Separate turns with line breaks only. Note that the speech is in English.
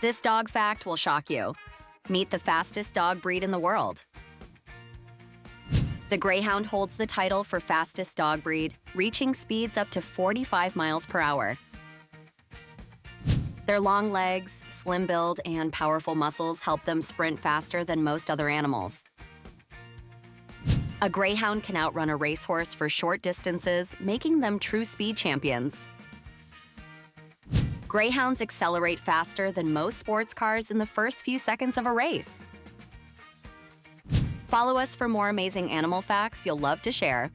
This dog fact will shock you. Meet the fastest dog breed in the world. The Greyhound holds the title for fastest dog breed, reaching speeds up to 45 miles per hour. Their long legs, slim build, and powerful muscles help them sprint faster than most other animals. A Greyhound can outrun a racehorse for short distances, making them true speed champions. Greyhounds accelerate faster than most sports cars in the first few seconds of a race. Follow us for more amazing animal facts you'll love to share.